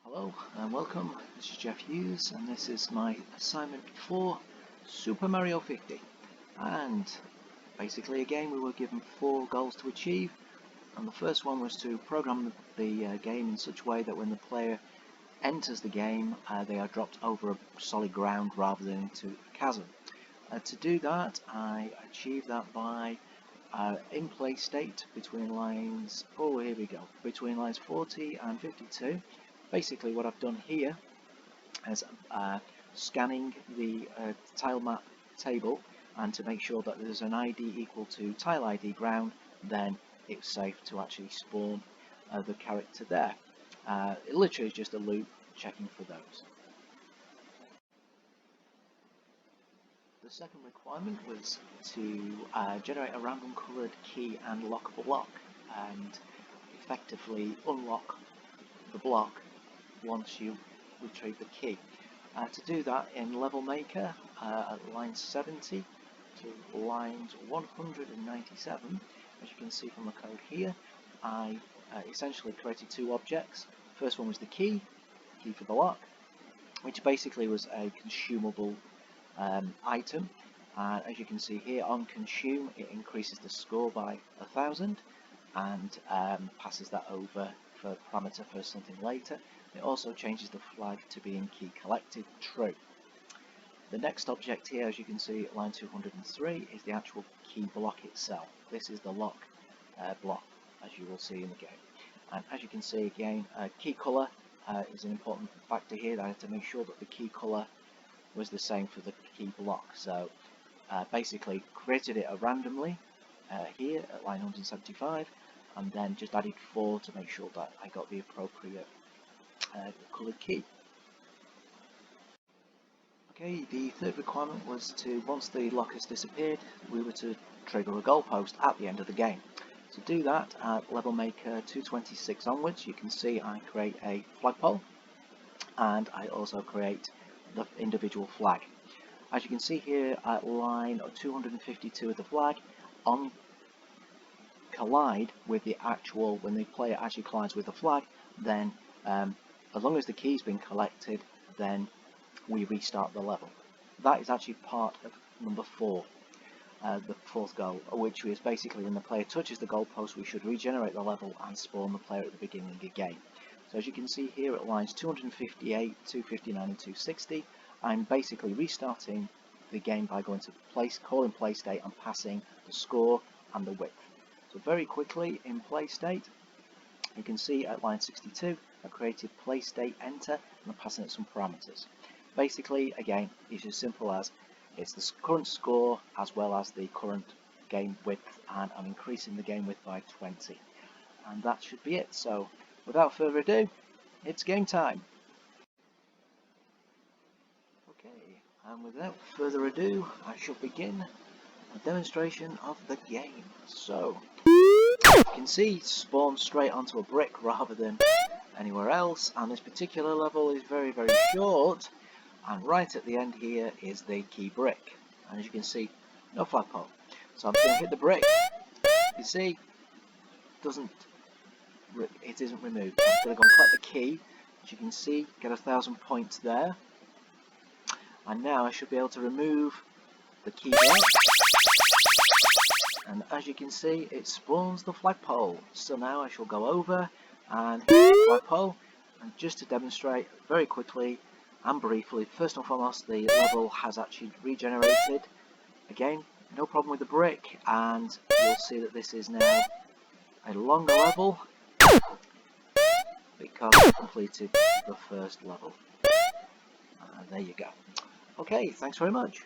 Hello and welcome, this is Jeff Hughes and this is my assignment for Super Mario 50. And basically again we were given 4 goals to achieve, and the first one was to program the game in such a way that when the player enters the game they are dropped over a solid ground rather than into a chasm. To do that I achieved that by in play state between lines, between lines 40 and 52. Basically what I've done here is scanning the tile map table, and to make sure that there's an ID equal to tile ID ground, then it's safe to actually spawn the character there. It literally is just a loop checking for those. The second requirement was to generate a random coloured key and lock block, and effectively unlock the block once you retrieve the key. To do that in Level Maker at line 70 to lines 197, as you can see from the code here, I essentially created 2 objects. First one was the key for the lock, which basically was a consumable item. As you can see here on consume, it increases the score by 1000 and passes that over for parameter for something later. It also changes the flag to being key collected true. The next object here, as you can see at line 203, is the actual key block itself. This is the lock block, as you will see in the game. And as you can see again, key colour is an important factor here. I had to make sure that the key colour was the same for the key block. So basically created it randomly here at line 175, and then just added 4 to make sure that I got the appropriate coloured key. Okay, the third requirement was to, once the lock has disappeared, we were to trigger a goalpost at the end of the game. To do that, at Level Maker 226 onwards, you can see I create a flagpole, and I also create the individual flag. As you can see here at line 252 of the flag, on collide with the actual, when the player actually collides with the flag, then as long as the key's been collected, then we restart the level. That is actually part of number 4, the 4th goal, which is basically when the player touches the goalpost, we should regenerate the level and spawn the player at the beginning of the game. So as you can see here at lines 258, 259 and 260, I'm basically restarting the game by going to calling play state and passing the score and the width. So very quickly in play state, you can see at line 62 I created play state enter and I'm passing it some parameters. Basically again it's as simple as it's the current score as well as the current game width, and I'm increasing the game width by 20, and that should be it. So without further ado, it's game time. Okay, and without further ado I shall begin a demonstration of the game. So you can see spawn straight onto a brick rather than anywhere else, and this particular level is very short, and right at the end here is the key brick, and as you can see, no flagpole. So I'm going to hit the brick. You see, it isn't removed. I'm going to go and collect the key. As you can see, get 1000 points there, and now I should be able to remove the key there. And as you can see, it spawns the flagpole. So now I shall go over and hit the flagpole, and just to demonstrate very quickly and briefly, first and foremost, the level has actually regenerated. Again, no problem with the brick, and you'll see that this is now a longer level because I completed the first level. There you go. Okay, thanks very much.